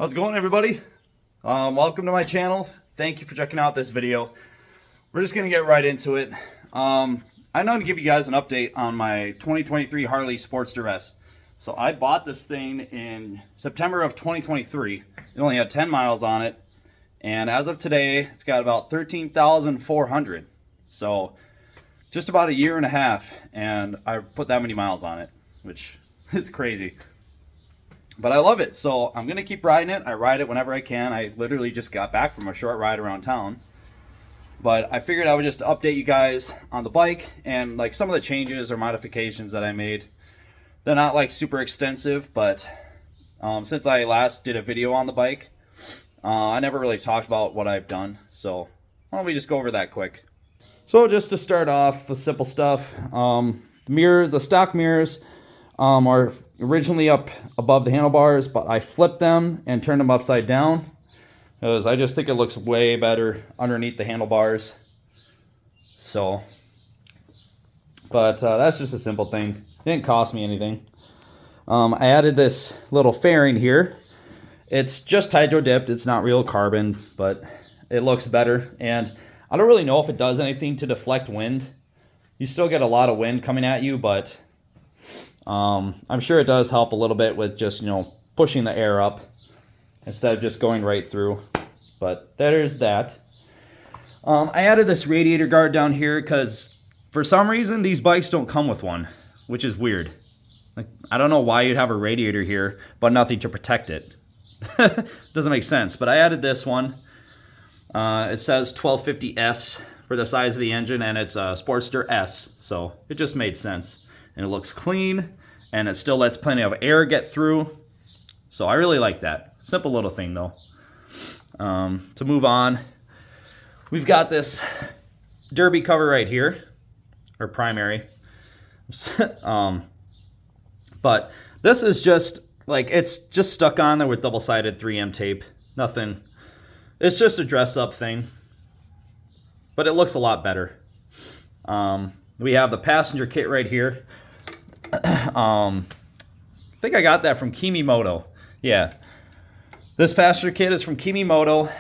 How's it going, everybody? Welcome to my channel. Thank you for checking out this video. We're just gonna get right into it. I'm going to give you guys an update on my 2023 Harley Sportster S. So I bought this thing in September of 2023. It only had 10 miles on it, and as of today, it's got about 13,400. So just about a year and a half, and I put that many miles on it, which is crazy. But I love it, so I'm going to keep riding it. I ride it whenever I can. I literally just got back from a short ride around town. But I figured I would just update you guys on the bike and like some of the changes or modifications that I made. They're not like super extensive, but since I last did a video on the bike, I never really talked about what I've done. So why don't we just go over that quick. So just to start off with simple stuff, the mirrors, the stock mirrors, are originally up above the handlebars, but I flipped them and turned them upside down because I just think it looks way better underneath the handlebars. So, but that's just a simple thing. It didn't cost me anything. I added this little fairing here. It's just hydro dipped. It's not real carbon, but it looks better. And I don't really know if it does anything to deflect wind. You still get a lot of wind coming at you, but I'm sure it does help a little bit with just, pushing the air up instead of just going right through. But there's that. I added this radiator guard down here because for some reason these bikes don't come with one, which is weird. Like, I don't know why you'd have a radiator here, but nothing to protect it. Doesn't make sense, but I added this one. It says 1250S for the size of the engine, and it's a Sportster S, so it just made sense. And it looks clean, and it still lets plenty of air get through. So I really like that. Simple little thing, though. To move on, we've got this derby cover right here, or primary. But this is just, like, it's just stuck on there with double-sided 3M tape. Nothing. It's just a dress-up thing. But it looks a lot better. We have the passenger kit right here. I think I got that from Kimimoto. Yeah. This passenger kit is from Kimimoto.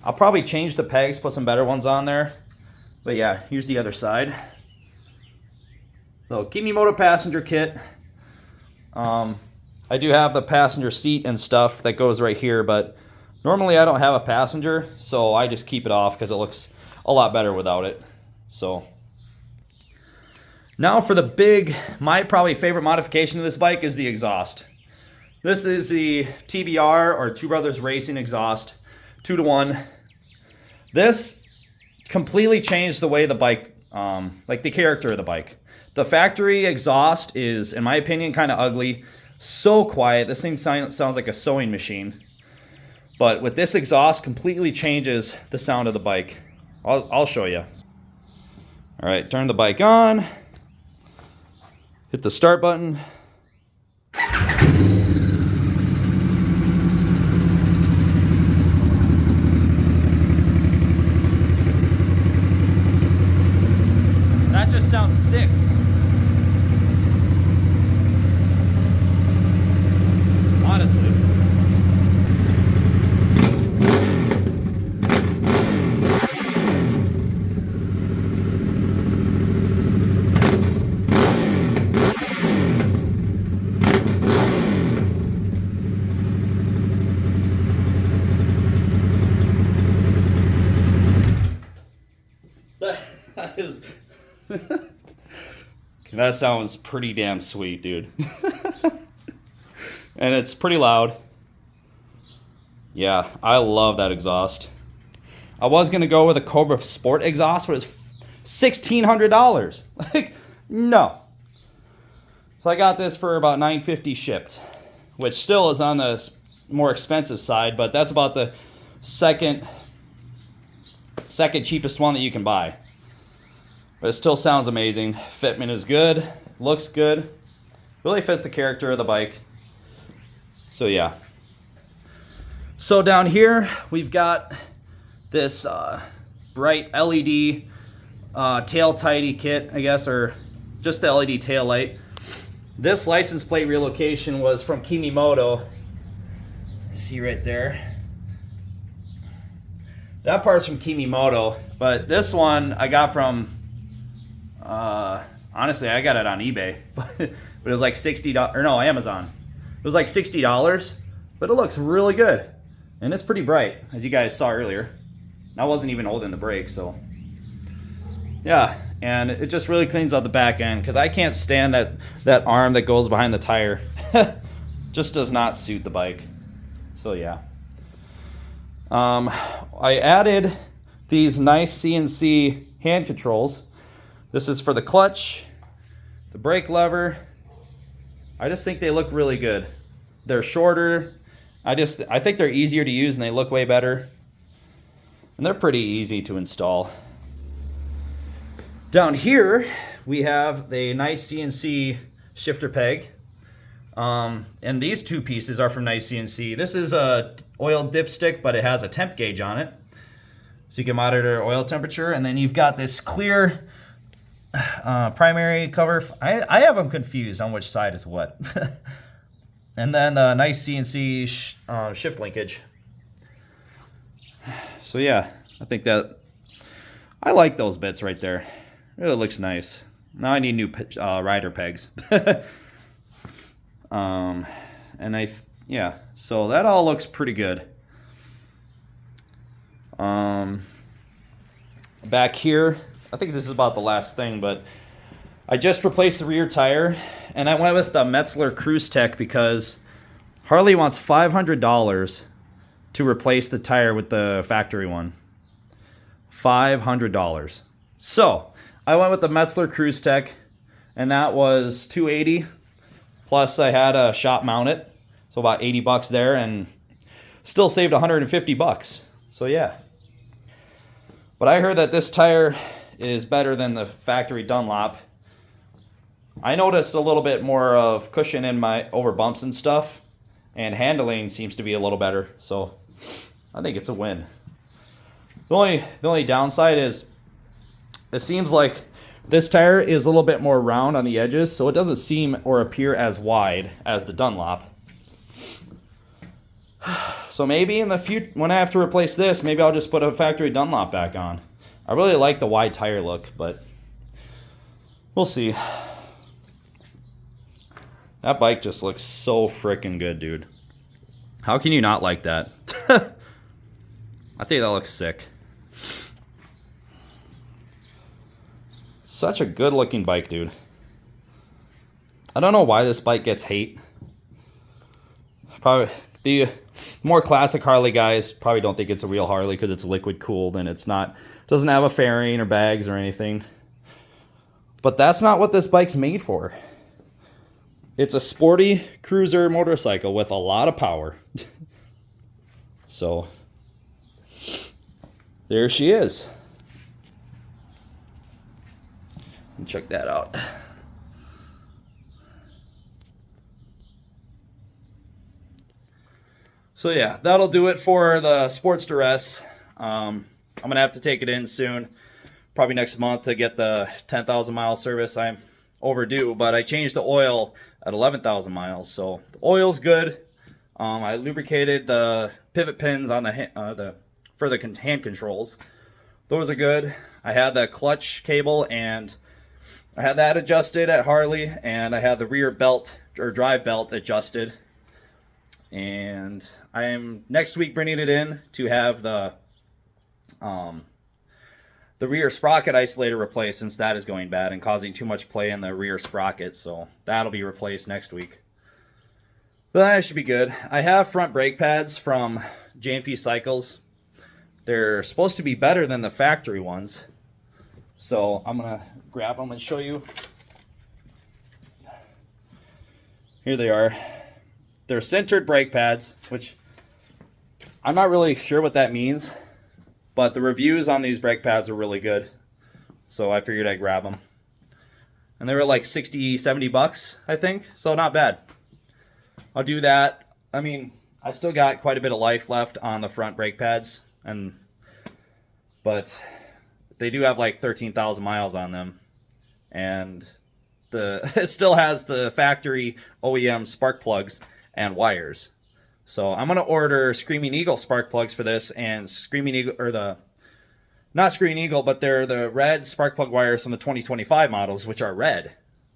I'll probably change the pegs, put some better ones on there. But yeah, here's the other side. So Kimimoto passenger kit. I do have the passenger seat and stuff that goes right here, but normally I don't have a passenger, so I just keep it off because it looks a lot better without it. So now for the big, my probably favorite modification of this bike is the exhaust. This is the TBR, or Two Brothers Racing exhaust, 2-to-1. This completely changed the way the bike, like the character of the bike. The factory exhaust is, in my opinion, kind of ugly. So quiet. This thing sounds like a sewing machine. But with this exhaust, completely changes the sound of the bike. I'll show you. All right, turn the bike on. Hit the start button. That just sounds sick. Honestly. That is that sounds pretty damn sweet, dude. And it's pretty loud. Yeah, I love that exhaust. I was gonna go with a Cobra Sport exhaust, but it's $1,600. Like, no. So I got this for about $950 shipped, which still is on the more expensive side, but that's about the second cheapest one that you can buy. But it still sounds amazing. Fitment is good, looks good, really fits the character of the bike. So yeah. So down here we've got this bright LED tail tidy kit, I guess, or just the LED tail light. This license plate relocation was from Kimimoto, See right there. That part's from Kimimoto, but this one I got from, honestly, I got it on eBay, but it was like $60, or no, Amazon. It was like $60, but it looks really good. And it's pretty bright, as you guys saw earlier. I wasn't even holding the brake, so. Yeah, and it just really cleans out the back end, because I can't stand that arm that goes behind the tire. Just does not suit the bike. So yeah. I added these nice CNC hand controls. This is for the clutch, the brake lever. I just think they look really good. They're shorter. I think they're easier to use and they look way better. And they're pretty easy to install. Down here, we have a nice CNC shifter peg. And these two pieces are from Nice CNC. This is a oil dipstick, but it has a temp gauge on it, so you can monitor oil temperature. And then you've got this clear primary cover. I have them confused on which side is what. And then the Nice CNC shift linkage. So yeah, I think that I like those bits right there. It really looks nice. Now I need new rider pegs. And yeah, so that all looks pretty good. Back here, I think this is about the last thing, but I just replaced the rear tire, and I went with the Metzler Cruise Tech because Harley wants $500 to replace the tire with the factory one. $500. So I went with the Metzler Cruise Tech, and that was $280. Plus I had a shop mount it, so about $80 there, and still saved $150. So yeah. But I heard that this tire is better than the factory Dunlop. I noticed a little bit more of cushion in my over bumps and stuff, and handling seems to be a little better. So I think it's a win. The only downside is it seems like this tire is a little bit more round on the edges, so it doesn't seem or appear as wide as the Dunlop. So maybe in the future, when I have to replace this, maybe I'll just put a factory Dunlop back on. I really like the wide tire look, but we'll see. That bike just looks so freaking good, dude. How can you not like that? I think that looks sick. Such a good looking bike, dude. I don't know why this bike gets hate. Probably the more classic Harley guys probably don't think it's a real Harley because it's liquid cooled and it's not, doesn't have a fairing or bags or anything. But that's not what this bike's made for. It's a sporty cruiser motorcycle with a lot of power. So there she is. Check that out. So yeah, that'll do it for the Sportster S. I'm gonna have to take it in soon, probably next month, to get the 10,000 mile service. I'm overdue, but I changed the oil at 11,000 miles, so the oil's good. I lubricated the pivot pins on the for the hand controls. Those are good. I had the clutch cable and I had that adjusted at Harley, and I had the rear belt or drive belt adjusted. And I am next week bringing it in to have the rear sprocket isolator replaced, since that is going bad and causing too much play in the rear sprocket. So that'll be replaced next week. But that should be good. I have front brake pads from G8 Cycles. They're supposed to be better than the factory ones. So I'm going to grab them and show you. Here they are. They're centered brake pads, which I'm not really sure what that means, but the reviews on these brake pads are really good. So I figured I'd grab them. And they were like 60, 70 bucks, I think. So not bad. I'll do that. I mean, I still got quite a bit of life left on the front brake pads, but they do have like 13,000 miles on them, and it still has the factory OEM spark plugs and wires. So I'm going to order Screaming Eagle spark plugs for this, and Screaming Eagle, or the, not Screaming Eagle, but they're the red spark plug wires from the 2025 models, which are red.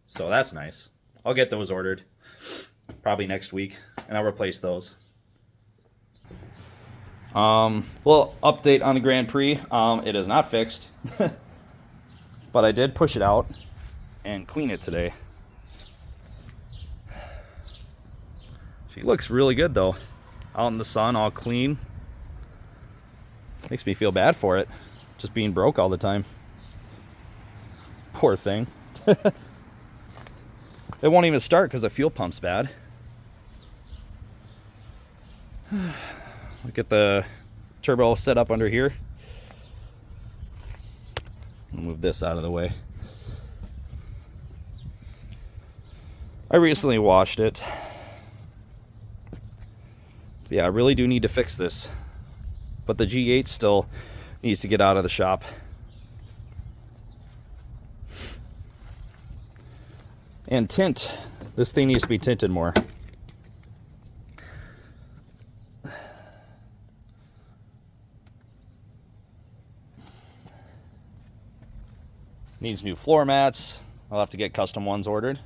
So that's nice. I'll get those ordered probably next week, and I'll replace those. Little update on the Grand Prix. It is not fixed, but I did push it out and clean it today. She looks really good though, out in the sun, all clean. Makes me feel bad for it, just being broke all the time. Poor thing. It won't even start because the fuel pump's bad. Look at the turbo set up under here. I'll move this out of the way. I recently washed it. Yeah, I really do need to fix this. But the G8 still needs to get out of the shop. And tint. This thing needs to be tinted more. Needs new floor mats. I'll have to get custom ones ordered.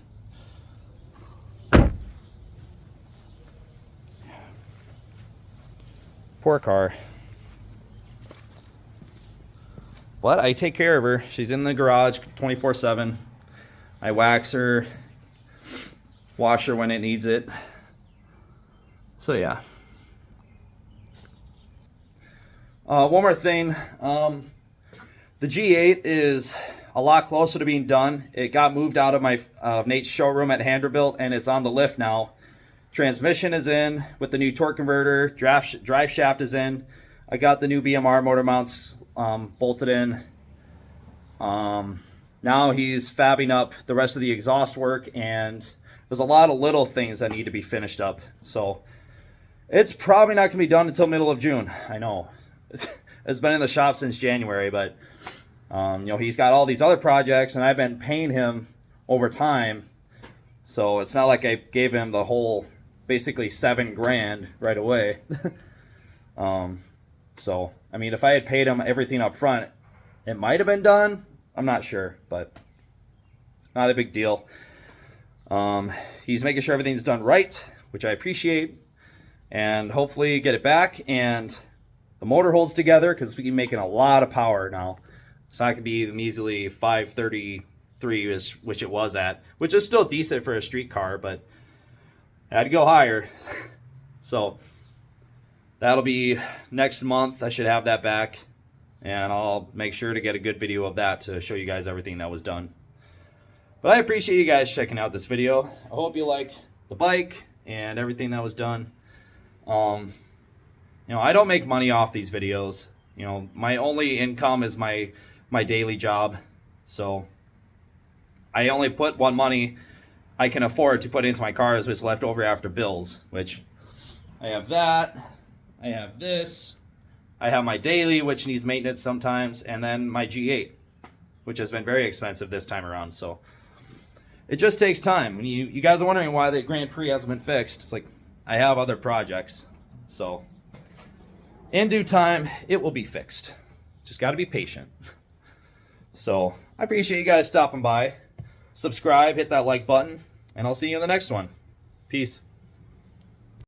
Poor car. But I take care of her. She's in the garage 24/7. I wax her, wash her when it needs it. So yeah. One more thing. The G8 is a lot closer to being done. It got moved out of Nate's showroom at Vanderbilt, and it's on the lift now. Transmission is in with the new torque converter. Drive shaft is in. I got the new BMR motor mounts bolted in. Now he's fabbing up the rest of the exhaust work, and there's a lot of little things that need to be finished up. So it's probably not going to be done until middle of June. I know. It's been in the shop since January, but you know, he's got all these other projects, and I've been paying him over time. So it's not like I gave him the whole, basically $7 grand right away. So, I mean, if I had paid him everything up front, it might have been done. I'm not sure, but not a big deal. He's making sure everything's done right, which I appreciate, and hopefully get it back and the motor holds together, because we're making a lot of power now. It's not going to be the measly 533, which it was at, which is still decent for a street car, but I had to go higher. So that'll be next month. I should have that back, and I'll make sure to get a good video of that to show you guys everything that was done. But I appreciate you guys checking out this video. I hope you like the bike and everything that was done. You know, I don't make money off these videos. You know, my only income is my daily job. So I only put what money I can afford to put into my cars, which is left over after bills, which I have that, I have this, I have my daily, which needs maintenance sometimes, and then my G8, which has been very expensive this time around. So it just takes time. When you guys are wondering why the Grand Prix hasn't been fixed, it's like I have other projects. So in due time, it will be fixed. Just got to be patient. So I appreciate you guys stopping by. Subscribe, hit that like button, and I'll see you in the next one. Peace.